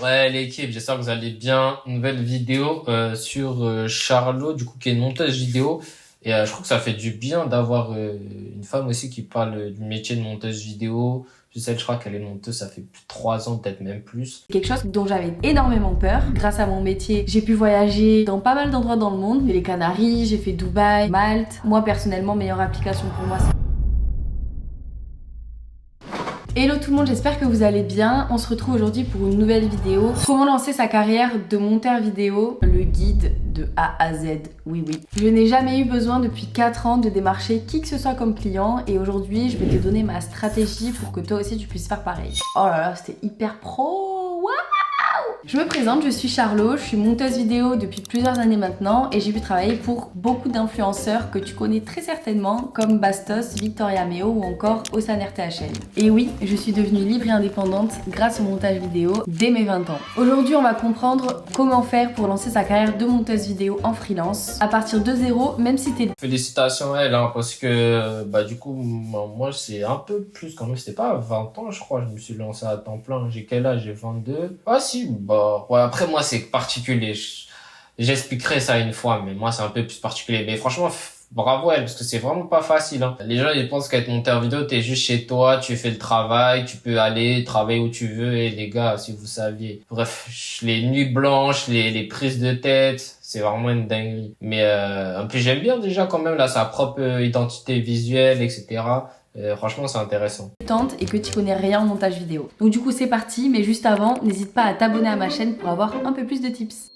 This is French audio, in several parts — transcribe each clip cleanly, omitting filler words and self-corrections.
Ouais, l'équipe, j'espère que vous allez bien. Nouvelle vidéo sur Charlot, du coup, qui est une monteuse vidéo. Et je trouve que ça fait du bien d'avoir une femme aussi qui parle du métier de monteuse vidéo. Je crois qu'elle est monteuse, ça fait plus de 3 ans, peut-être même plus. Quelque chose dont j'avais énormément peur. Grâce à mon métier, j'ai pu voyager dans pas mal d'endroits dans le monde. J'ai fait les Canaries, j'ai fait Dubaï, Malte. Moi, personnellement, meilleure application pour moi, c'est... Hello tout le monde, j'espère que vous allez bien. On se retrouve aujourd'hui pour une nouvelle vidéo. Comment lancer sa carrière de monteur vidéo, le guide de A à Z. Oui. Je n'ai jamais eu besoin depuis 4 ans de démarcher qui que ce soit comme client et aujourd'hui je vais te donner ma stratégie pour que toi aussi tu puisses faire pareil. Oh là là, c'était hyper pro. Waouh! Je me présente, je suis Charlot, je suis monteuse vidéo depuis plusieurs années maintenant et j'ai pu travailler pour beaucoup d'influenceurs que tu connais très certainement comme Bastos, Victoria Meo ou encore Osan RTHL. Et oui, je suis devenue libre et indépendante grâce au montage vidéo dès mes 20 ans. Aujourd'hui, on va comprendre comment faire pour lancer sa carrière de monteuse vidéo en freelance à partir de zéro, même si t'es... Félicitations à elle, hein, parce que du coup, moi, c'est un peu plus quand même. C'était pas à 20 ans, je crois, je me suis lancé à temps plein. J'ai quel âge? J'ai 22. Ah si, ouais, après moi, c'est particulier. J'expliquerai ça une fois, mais moi, c'est un peu plus particulier. Mais franchement, bravo à elle, parce que c'est vraiment pas facile, hein. Les gens, ils pensent qu'être monteur vidéo, t'es juste chez toi, tu fais le travail, tu peux aller travailler où tu veux, et les gars, si vous saviez. Bref, les nuits blanches, les prises de tête, c'est vraiment une dinguerie. Mais en plus, j'aime bien déjà quand même, là, sa propre identité visuelle, etc. Franchement, c'est intéressant. Et que tu connais rien en montage vidéo. Donc du coup, c'est parti, mais juste avant, n'hésite pas à t'abonner à ma chaîne pour avoir un peu plus de tips.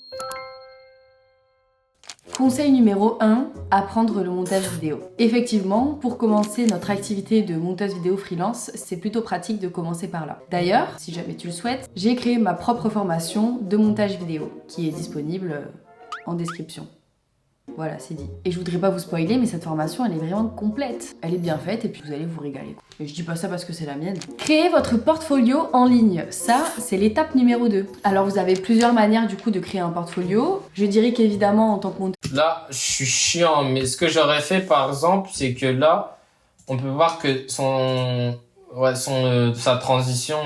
Conseil numéro 1, apprendre le montage vidéo. Effectivement, pour commencer notre activité de monteuse vidéo freelance, c'est plutôt pratique de commencer par là. D'ailleurs, si jamais tu le souhaites, j'ai créé ma propre formation de montage vidéo qui est disponible en description. Voilà, c'est dit. Et je voudrais pas vous spoiler, mais cette formation, elle est vraiment complète. Elle est bien faite et puis vous allez vous régaler. Et je dis pas ça parce que c'est la mienne. Créer votre portfolio en ligne. Ça, c'est l'étape numéro 2. Alors, vous avez plusieurs manières du coup de créer un portfolio. Je dirais qu'évidemment, en tant que monteur... Là, je suis chiant, mais ce que j'aurais fait, par exemple, c'est que là, on peut voir que sa transition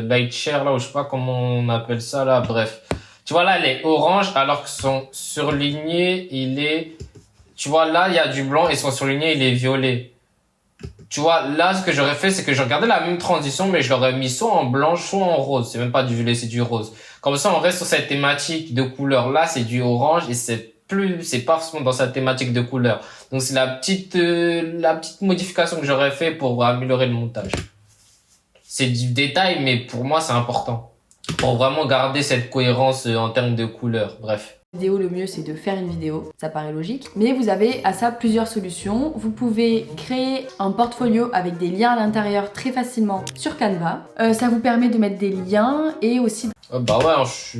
light share, là, ou je sais pas comment on appelle ça, là, bref. Tu vois, là, elle est orange, alors que son surligné, tu vois, là, il y a du blanc et son surligné, il est violet. Tu vois, là, ce que j'aurais fait, c'est que je regardais la même transition, mais je l'aurais mis soit en blanche, soit en rose. C'est même pas du violet, c'est du rose. Comme ça, on reste sur cette thématique de couleur. Là, c'est du orange et c'est pas forcément dans sa thématique de couleur. Donc, c'est la petite modification que j'aurais fait pour améliorer le montage. C'est du détail, mais pour moi, c'est important. Pour vraiment garder cette cohérence en termes de couleur. Bref. Vidéo, le mieux c'est de faire une vidéo, ça paraît logique. Mais vous avez à ça plusieurs solutions. Vous pouvez créer un portfolio avec des liens à l'intérieur très facilement sur Canva. Ça vous permet de mettre des liens et aussi Bah ouais,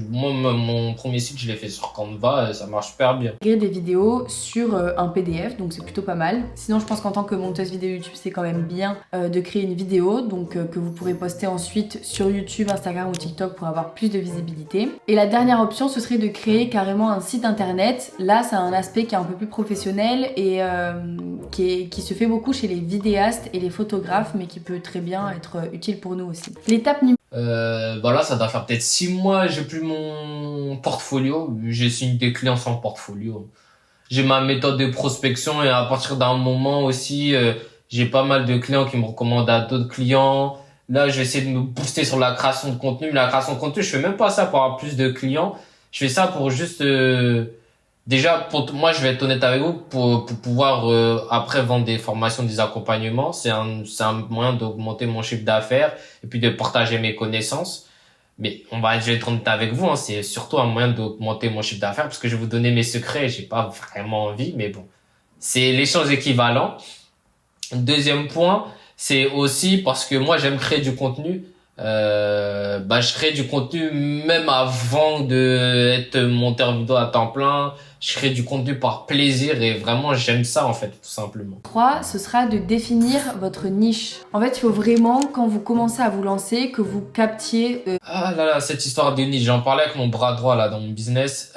moi, mon premier site, je l'ai fait sur Canva et ça marche super bien. créer des vidéos sur un PDF, donc c'est plutôt pas mal. Sinon, je pense qu'en tant que monteuse vidéo YouTube, c'est quand même bien de créer une vidéo, donc que vous pourrez poster ensuite sur YouTube, Instagram ou TikTok pour avoir plus de visibilité. Et la dernière option, ce serait de créer carrément un site internet. Là, ça a un aspect qui est un peu plus professionnel et qui se fait beaucoup chez les vidéastes et les photographes, mais qui peut très bien être utile pour nous aussi. L'étape numéro... Bah là, ça doit faire peut-être 6 mois, j'ai plus mon portfolio. J'ai signé des clients sans portfolio. J'ai ma méthode de prospection et à partir d'un moment aussi, j'ai pas mal de clients qui me recommandent à d'autres clients. Là, je vais essayer de me booster sur la création de contenu. Mais la création de contenu, je fais même pas ça pour avoir plus de clients. Je fais ça pour juste... Déjà, moi, je vais être honnête avec vous, pour pouvoir après vendre des formations, des accompagnements. C'est un moyen d'augmenter mon chiffre d'affaires et puis de partager mes connaissances. Mais je vais être honnête avec vous, hein, c'est surtout un moyen d'augmenter mon chiffre d'affaires parce que je vais vous donner mes secrets. J'ai pas vraiment envie, mais bon, c'est les choses équivalentes. Deuxième point, c'est aussi parce que moi, j'aime créer du contenu. Je crée du contenu même avant de être monteur vidéo à temps plein. Je crée du contenu par plaisir et vraiment j'aime ça en fait, tout simplement. 3, ce sera de définir votre niche. En fait, il faut vraiment, quand vous commencez à vous lancer, que vous captiez... Ah là là, cette histoire de niche, j'en parlais avec mon bras droit là dans mon business.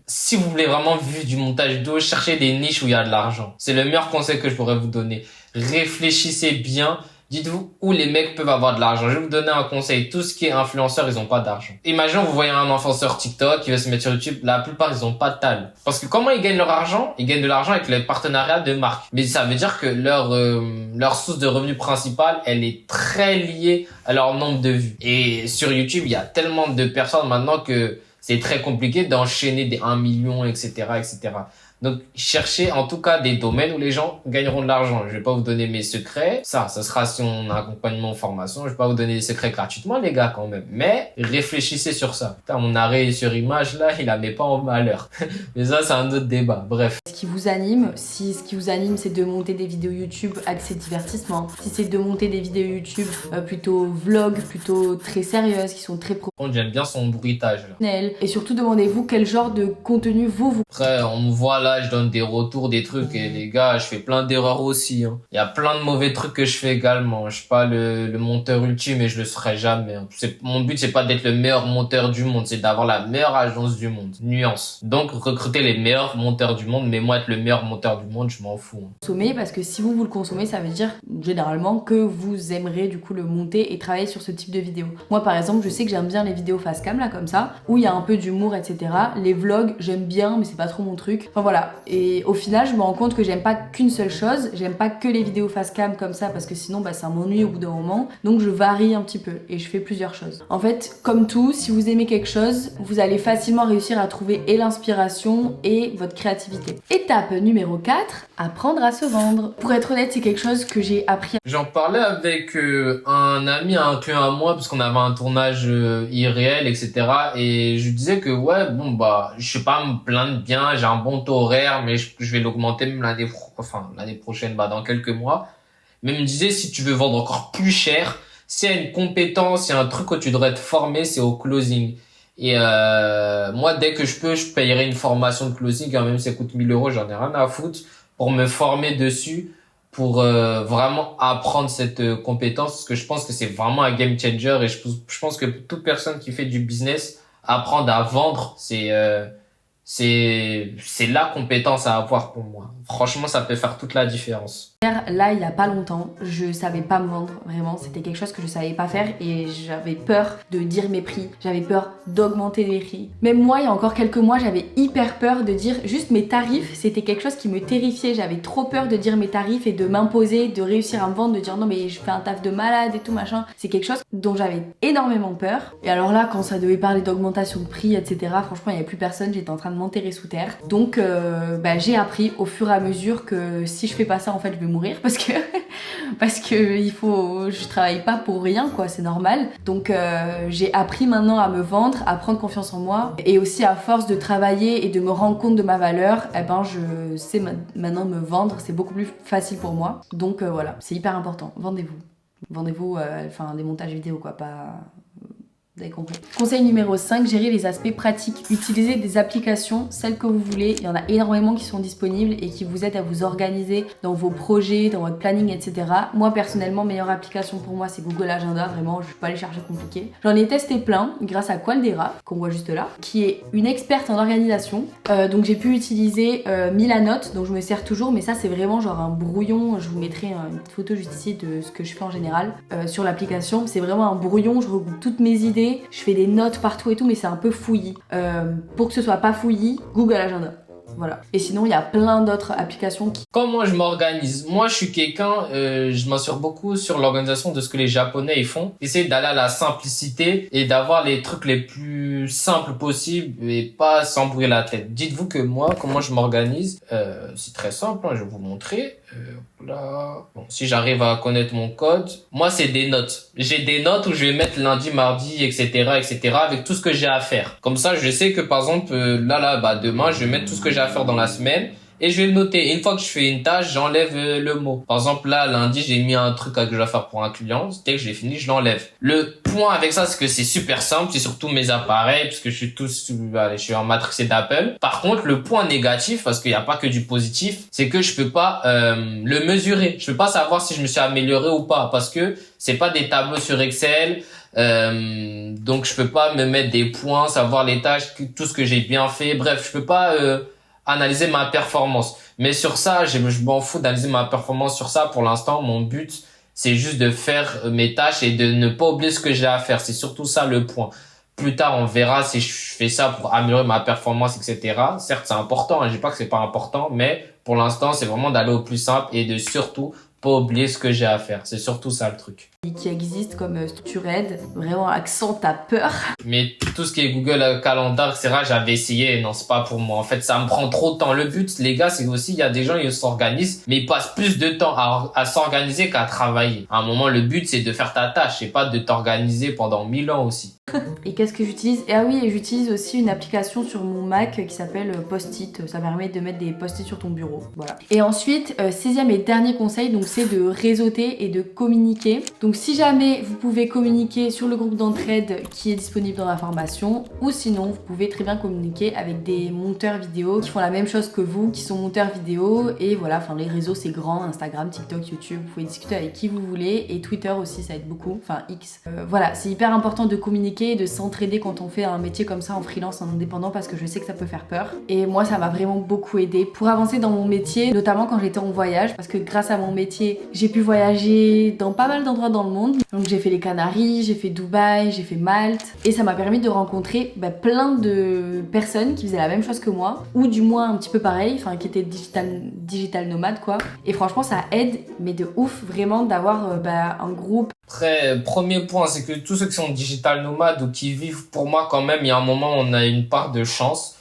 Si vous voulez vraiment vivre du montage vidéo, cherchez des niches où il y a de l'argent. C'est le meilleur conseil que je pourrais vous donner. Réfléchissez bien. Dites-vous où les mecs peuvent avoir de l'argent. Je vais vous donner un conseil. Tout ce qui est influenceur, ils ont pas d'argent. Imaginons, vous voyez un influenceur TikTok qui va se mettre sur YouTube. La plupart, ils ont pas de talent. Parce que comment ils gagnent leur argent? Ils gagnent de l'argent avec les partenariats de marques. Mais ça veut dire que leur source de revenus principale, elle est très liée à leur nombre de vues. Et sur YouTube, il y a tellement de personnes maintenant que c'est très compliqué d'enchaîner des 1 million, etc., etc. Donc, cherchez en tout cas des domaines où les gens gagneront de l'argent. Je vais pas vous donner mes secrets. Ça sera si on a un accompagnement en formation. Je vais pas vous donner des secrets gratuitement, les gars, quand même. Mais réfléchissez sur ça. Putain, mon arrêt sur image, là, il la met pas en malheur. Mais ça, c'est un autre débat. Bref. Ce qui vous anime, si ce qui vous anime, c'est de monter des vidéos YouTube axées divertissement, si c'est de monter des vidéos YouTube plutôt vlog, plutôt très sérieuses, qui sont très J'aime bien son bruitage, là. Et surtout, demandez-vous quel genre de contenu vous. Après, on me voit là, je donne des retours, des trucs, et les gars, je fais plein d'erreurs aussi, hein. Il y a plein de mauvais trucs que je fais également. Je suis pas le monteur ultime et je le serai jamais, hein. Mon but, c'est pas d'être le meilleur monteur du monde, c'est d'avoir la meilleure agence du monde. Nuance. Donc, recruter les meilleurs monteurs du monde, mais moi, être le meilleur monteur du monde, je m'en fous, hein. Consommer, parce que si vous le consommez, ça veut dire, généralement, que vous aimerez, du coup, le monter et travailler sur ce type de vidéo. Moi, par exemple, je sais que j'aime bien les vidéos face cam, là, comme ça, où il y a un peu d'humour, etc. Les vlogs, j'aime bien, mais c'est pas trop mon truc. Enfin, voilà. Et au final, je me rends compte que j'aime pas qu'une seule chose, j'aime pas que les vidéos face cam comme ça, parce que sinon, ça m'ennuie au bout d'un moment. Donc, je varie un petit peu et je fais plusieurs choses. En fait, comme tout, si vous aimez quelque chose, vous allez facilement réussir à trouver et l'inspiration et votre créativité. Étape numéro 4, apprendre à se vendre. Pour être honnête, c'est quelque chose que j'ai appris. J'en parlais avec un ami, un client à moi, parce qu'on avait un tournage irréel, etc. Et je lui disais que ouais, bon je sais pas me plaindre bien, j'ai un bon taux horaire, mais je vais l'augmenter même l'année prochaine, dans quelques mois. Mais il me disait, si tu veux vendre encore plus cher, s'il y a une compétence, il y a un truc où tu devrais te former, c'est au closing. Et moi, dès que je peux, je payerai une formation de closing, même si ça coûte 1 000 euros, j'en ai rien à foutre, pour me former dessus, pour vraiment apprendre cette compétence, parce que je pense que c'est vraiment un game changer, et je pense que toute personne qui fait du business, apprendre à vendre, c'est la compétence à avoir pour moi. Franchement, ça peut faire toute la différence. Là, il y a pas longtemps, je savais pas me vendre, vraiment. C'était quelque chose que je savais pas faire et j'avais peur de dire mes prix. J'avais peur d'augmenter les prix. Même moi, il y a encore quelques mois, j'avais hyper peur de dire juste mes tarifs. C'était quelque chose qui me terrifiait. J'avais trop peur de dire mes tarifs et de m'imposer, de réussir à me vendre, de dire non mais je fais un taf de malade et tout machin. C'est quelque chose dont j'avais énormément peur. Et alors là, quand ça devait parler d'augmentation de prix, etc., franchement, il n'y avait plus personne. J'étais en train de m'enterrer sous terre. Donc, j'ai appris au fur et à mesure que si je fais pas ça, en fait, je vais mourir parce que je travaille pas pour rien, quoi, c'est normal. Donc j'ai appris maintenant à me vendre, à prendre confiance en moi, et aussi à force de travailler et de me rendre compte de ma valeur, je sais maintenant me vendre, c'est beaucoup plus facile pour moi. Donc voilà, c'est hyper important. Vendez-vous des montages vidéo, quoi, pas... Vous avez compris. Conseil numéro 5, gérer les aspects pratiques. Utilisez des applications, celles que vous voulez. Il y en a énormément qui sont disponibles et qui vous aident à vous organiser dans vos projets, dans votre planning, etc. Moi, personnellement, meilleure application pour moi, c'est Google Agenda. Vraiment, je ne vais pas aller chercher compliqué. J'en ai testé plein grâce à Qualdera, qu'on voit juste là, qui est une experte en organisation. Donc, j'ai pu utiliser Milanote, dont je me sers toujours, mais ça, c'est vraiment genre un brouillon. Je vous mettrai une petite photo juste ici de ce que je fais en général sur l'application. C'est vraiment un brouillon. Je regroupe toutes mes idées. Je fais des notes partout et tout, mais c'est un peu fouillis. Pour que ce soit pas fouillis, Google Agenda. Voilà. Et sinon, il y a plein d'autres applications qui... Comment je m'organise? Moi, je suis quelqu'un, je m'assure beaucoup sur l'organisation de ce que les Japonais ils font. Essayer d'aller à la simplicité et d'avoir les trucs les plus simples possibles et pas s'embrouiller la tête. Dites-vous que moi, comment je m'organise, c'est très simple, hein, je vais vous montrer. Là. Bon, si j'arrive à connaître mon code, moi c'est des notes. J'ai des notes où je vais mettre lundi, mardi, etc., etc., avec tout ce que j'ai à faire. Comme ça, je sais que par exemple, demain, je vais mettre tout ce que j'ai à faire dans la semaine et je vais le noter. Et une fois que je fais une tâche, j'enlève le mot. Par exemple, là, lundi, j'ai mis un truc que je dois faire pour un client. Dès que je l'ai fini, je l'enlève. Le point avec ça, c'est que c'est super simple. C'est surtout mes appareils, puisque je suis en matrixé d'Apple. Par contre, le point négatif, parce qu'il n'y a pas que du positif, c'est que je peux pas le mesurer. Je peux pas savoir si je me suis amélioré ou pas, parce que c'est pas des tableaux sur Excel. Donc je peux pas me mettre des points, savoir les tâches, tout ce que j'ai bien fait. Bref, je peux pas analyser ma performance. Mais sur ça, je m'en fous d'analyser ma performance sur ça. Pour l'instant, mon but, C'est juste de faire mes tâches et de ne pas oublier ce que j'ai à faire. C'est surtout ça le point. Plus tard, on verra si je fais ça pour améliorer ma performance, etc. Certes, c'est important, hein, je dis pas que c'est pas important, mais pour l'instant, c'est vraiment d'aller au plus simple et de surtout pas oublier ce que j'ai à faire. C'est surtout ça le truc. Qui existe comme structure aide, vraiment accent à peur. Mais tout ce qui est Google Calendar, etc., j'avais essayé, non, c'est pas pour moi. En fait, ça me prend trop de temps. Le but, les gars, c'est aussi, il y a des gens, ils s'organisent, mais ils passent plus de temps à s'organiser qu'à travailler. À un moment, le but, c'est de faire ta tâche, c'est pas de t'organiser pendant 1000 ans aussi. Et qu'est-ce que j'utilise? Et ah oui, et j'utilise aussi une application sur mon Mac qui s'appelle Post-it. Ça permet de mettre des post-it sur ton bureau. Voilà. Et ensuite, sixième et dernier conseil, donc c'est de réseauter et de communiquer. Donc si jamais vous pouvez communiquer sur le groupe d'entraide qui est disponible dans la formation, ou sinon vous pouvez très bien communiquer avec des monteurs vidéo qui font la même chose que vous, qui sont monteurs vidéo. Et voilà, enfin les réseaux c'est grand, Instagram, TikTok, YouTube, vous pouvez discuter avec qui vous voulez. Et Twitter aussi, ça aide beaucoup, enfin X. Voilà, c'est hyper important de communiquer et de s'entraider quand on fait un métier comme ça en freelance, en indépendant, parce que je sais que ça peut faire peur. Et moi ça m'a vraiment beaucoup aidé pour avancer dans mon métier, notamment quand j'étais en voyage, parce que grâce à mon métier, j'ai pu voyager dans pas mal d'endroits dans le monde. Donc j'ai fait les Canaries, j'ai fait Dubaï, j'ai fait Malte, et ça m'a permis de rencontrer plein de personnes qui faisaient la même chose que moi, ou du moins un petit peu pareil, enfin qui étaient digital nomades quoi. Et franchement ça aide, mais de ouf vraiment d'avoir un groupe. Après, premier point, c'est que tous ceux qui sont digital nomades ou qui vivent, pour moi quand même, il y a un moment où on a une part de chance.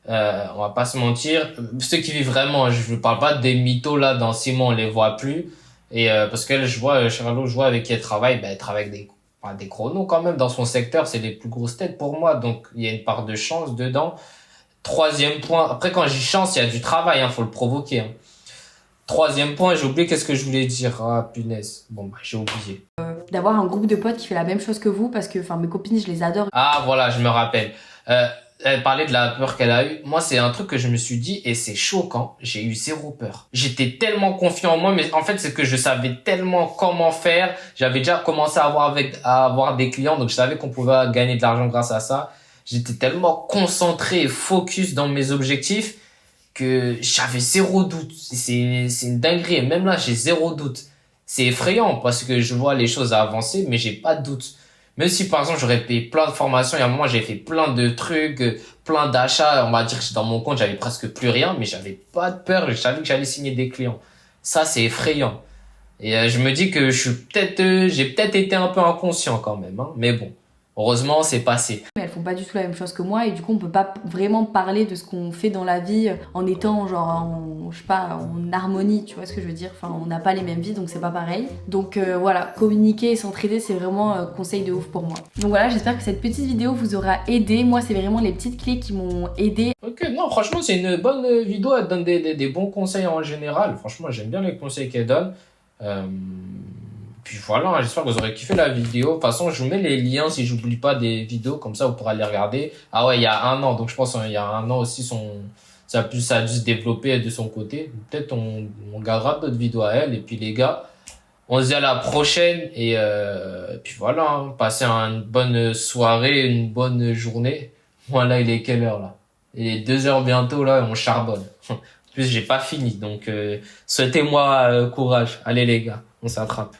On va pas se mentir. Ceux qui vivent vraiment, je parle pas des mythos là, dans 6 mois on les voit plus. Et parce que je vois, Charlotte, je vois avec qui elle travaille avec des chronos quand même dans son secteur, c'est les plus grosses têtes pour moi, donc il y a une part de chance dedans. Troisième point, après quand j'ai chance, il y a du travail, hein, faut le provoquer. Hein. Troisième point, j'ai oublié qu'est-ce que je voulais dire. Ah punaise, bon j'ai oublié. D'avoir un groupe de potes qui fait la même chose que vous, parce que mes copines je les adore. Ah voilà, je me rappelle. Elle parlait de la peur qu'elle a eue. Moi, c'est un truc que je me suis dit et c'est choquant. J'ai eu 0 peur. J'étais tellement confiant en moi, mais en fait, c'est que je savais tellement comment faire. J'avais déjà commencé à avoir des clients, donc je savais qu'on pouvait gagner de l'argent grâce à ça. J'étais tellement concentré et focus dans mes objectifs que j'avais 0 doute. C'est une dinguerie. Et même là, j'ai 0 doute. C'est effrayant parce que je vois les choses avancer, mais j'ai pas de doute. Même si, par exemple, j'aurais payé plein de formations, il y a un moment, j'ai fait plein de trucs, plein d'achats. On va dire que dans mon compte, j'avais presque plus rien, mais j'avais pas de peur. Je savais que j'allais signer des clients. Ça, c'est effrayant. Et je me dis que j'ai peut-être été un peu inconscient quand même, hein. Mais bon, heureusement, c'est passé. Mais elles font pas du tout la même chose que moi, et du coup, on peut pas vraiment parler de ce qu'on fait dans la vie en étant en harmonie, tu vois ce que je veux dire? Enfin, on n'a pas les mêmes vies, donc c'est pas pareil. Donc voilà, communiquer et s'entraider, c'est vraiment un conseil de ouf pour moi. Donc voilà, j'espère que cette petite vidéo vous aura aidé. Moi, c'est vraiment les petites clés qui m'ont aidé. Ok, non, franchement, c'est une bonne vidéo. Elle donne des bons conseils en général. Franchement, j'aime bien les conseils qu'elle donne. Puis voilà, j'espère que vous aurez kiffé la vidéo. De toute façon, je vous mets les liens si j'oublie pas des vidéos, comme ça vous pourrez les regarder. Ah ouais, il y a 1 an, donc je pense il y a 1 an aussi ça a dû se développer de son côté. Peut-être on gardera d'autres vidéos à elle. Et puis les gars, on se dit à la prochaine et puis voilà, hein, passez une bonne soirée, une bonne journée. Voilà, il est quelle heure là? Il est 2 heures bientôt là, et on charbonne. En plus, j'ai pas fini, donc souhaitez-moi courage. Allez les gars, on s'attrape.